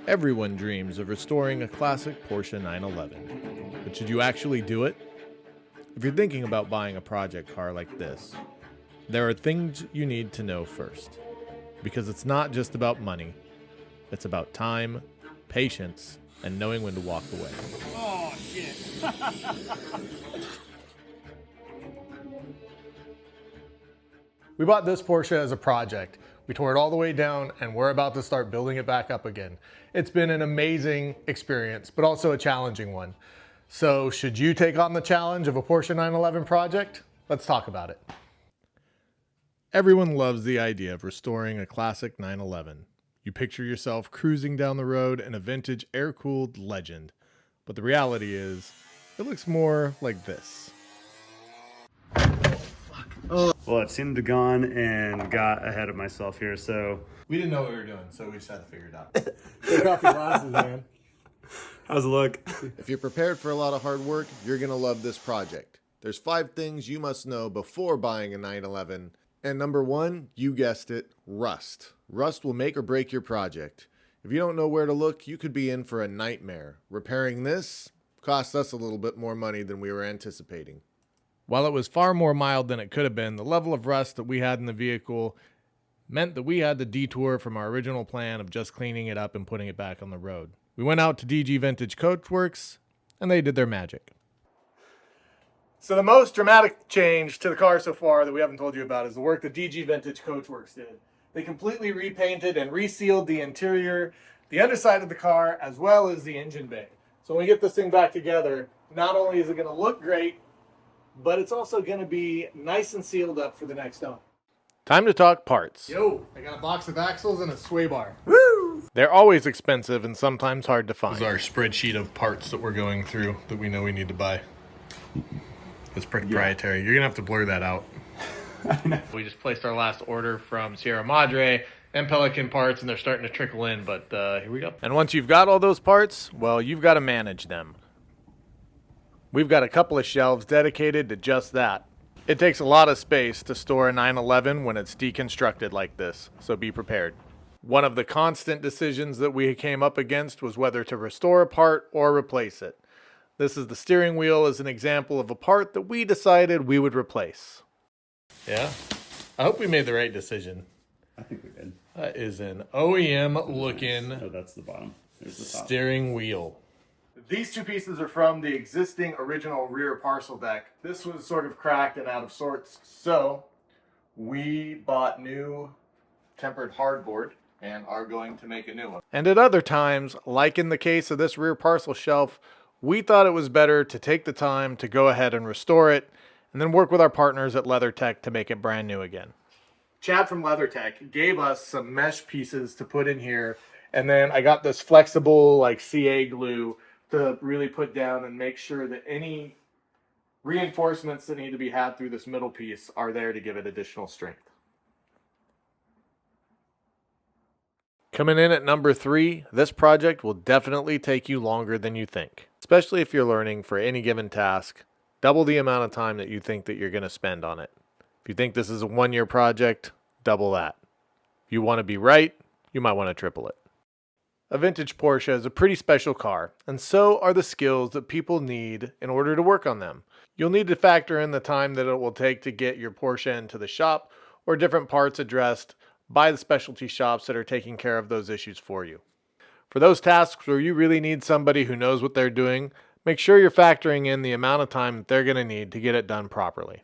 Everyone dreams of restoring a classic Porsche 911. But should you actually do it? If you're thinking about buying a project car like this, there are things you need to know first. Because it's not just about money, it's about time, patience, and knowing when to walk away. Oh, shit. We bought this Porsche as a project. We tore it all the way down and we're about to start building it back up again. It's been an amazing experience, but also a challenging one. So should you take on the challenge of a Porsche 911 project? Let's talk about it. Everyone loves the idea of restoring a classic 911. You picture yourself cruising down the road in a vintage air-cooled legend. But the reality is, it looks more like this. Well, I've seen the gone and got ahead of myself here, so. We didn't know what we were doing, so we just had to figure it out. Take off your glasses, man. How's it look? If you're prepared for a lot of hard work, you're going to love this project. There's 5 things you must know before buying a 911. And number 1, you guessed it, rust. Rust will make or break your project. If you don't know where to look, you could be in for a nightmare. Repairing this cost us a little bit more money than we were anticipating. While it was far more mild than it could have been, the level of rust that we had in the vehicle meant that we had to detour from our original plan of just cleaning it up and putting it back on the road. We went out to DG Vintage Coachworks, and they did their magic. So the most dramatic change to the car so far that we haven't told you about is the work that DG Vintage Coachworks did. They completely repainted and resealed the interior, the underside of the car, as well as the engine bay. So when we get this thing back together, not only is it going to look great, but it's also going to be nice and sealed up for the next owner. Time to talk parts. Yo, I got a box of axles and a sway bar. Woo! They're always expensive and sometimes hard to find. This is our spreadsheet of parts that we're going through that we know we need to buy. It's proprietary. Yeah. You're going to have to blur that out. We just placed our last order from Sierra Madre and Pelican parts, and they're starting to trickle in, but here we go. And once you've got all those parts, well, you've got to manage them. We've got a couple of shelves dedicated to just that. It takes a lot of space to store a 911 when it's deconstructed like this, so be prepared. One of the constant decisions that we came up against was whether to restore a part or replace it. This is the steering wheel as an example of a part that we decided we would replace. Yeah? I hope we made the right decision. I think we did. That is an OEM looking Oh, that's the bottom. There's the top. steering wheel. These 2 pieces are from the existing original rear parcel deck. This was sort of cracked and out of sorts, so we bought new tempered hardboard and are going to make a new one. And at other times, like in the case of this rear parcel shelf, we thought it was better to take the time to go ahead and restore it and then work with our partners at LeatherTech to make it brand new again. Chad from LeatherTech gave us some mesh pieces to put in here, and then I got this flexible like CA glue to really put down and make sure that any reinforcements that need to be had through this middle piece are there to give it additional strength. Coming in at number 3, this project will definitely take you longer than you think, especially if you're learning for any given task, double the amount of time that you think that you're going to spend on it. If you think this is a 1-year project, double that. If you want to be right, you might want to triple it. A vintage Porsche is a pretty special car, and so are the skills that people need in order to work on them. You'll need to factor in the time that it will take to get your Porsche into the shop or different parts addressed by the specialty shops that are taking care of those issues for you. For those tasks where you really need somebody who knows what they're doing, make sure you're factoring in the amount of time that they're going to need to get it done properly.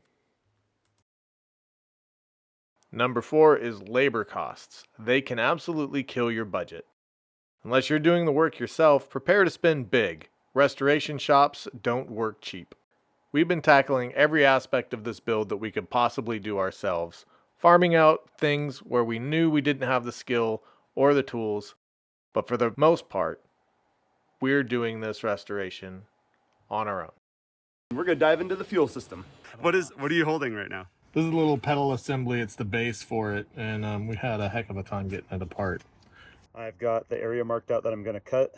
Number 4 is labor costs. They can absolutely kill your budget. Unless you're doing the work yourself, prepare to spend big. Restoration shops don't work cheap. We've been tackling every aspect of this build that we could possibly do ourselves, farming out things where we knew we didn't have the skill or the tools, but for the most part, we're doing this restoration on our own. We're going to dive into the fuel system. What are you holding right now? This is a little pedal assembly. It's the base for it, and we had a heck of a time getting it apart. I've got the area marked out that I'm going to cut.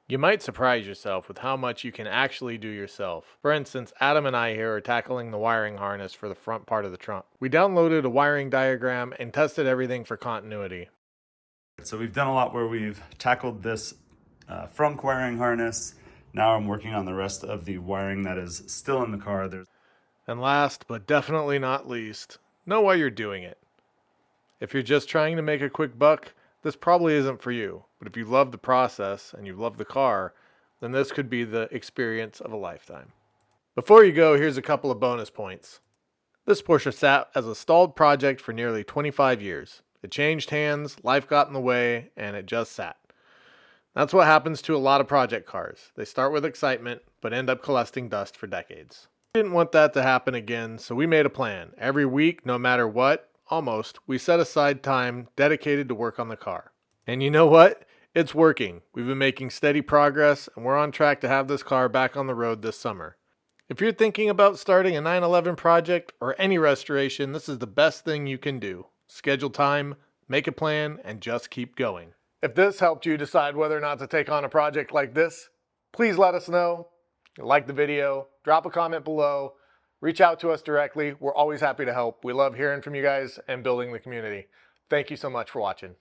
You might surprise yourself with how much you can actually do yourself. For instance, Adam and I here are tackling the wiring harness for the front part of the trunk. We downloaded a wiring diagram and tested everything for continuity. So we've done a lot where we've tackled this front wiring harness. Now I'm working on the rest of the wiring that is still in the car. And last, but definitely not least, know why you're doing it. If you're just trying to make a quick buck, this probably isn't for you. But if you love the process and you love the car, then this could be the experience of a lifetime. Before you go, here's a couple of bonus points. This Porsche sat as a stalled project for nearly 25 years. It changed hands, life got in the way, and it just sat. That's what happens to a lot of project cars. They start with excitement, but end up collecting dust for decades. We didn't want that to happen again, so we made a plan. Every week, no matter what, almost, we set aside time dedicated to work on the car. And you know what? It's working. We've been making steady progress, and we're on track to have this car back on the road this summer. If you're thinking about starting a 911 project or any restoration, this is the best thing you can do. Schedule time, make a plan, and just keep going. If this helped you decide whether or not to take on a project like this, please let us know. Like the video, drop a comment below, reach out to us directly. We're always happy to help. We love hearing from you guys and building the community. Thank you so much for watching.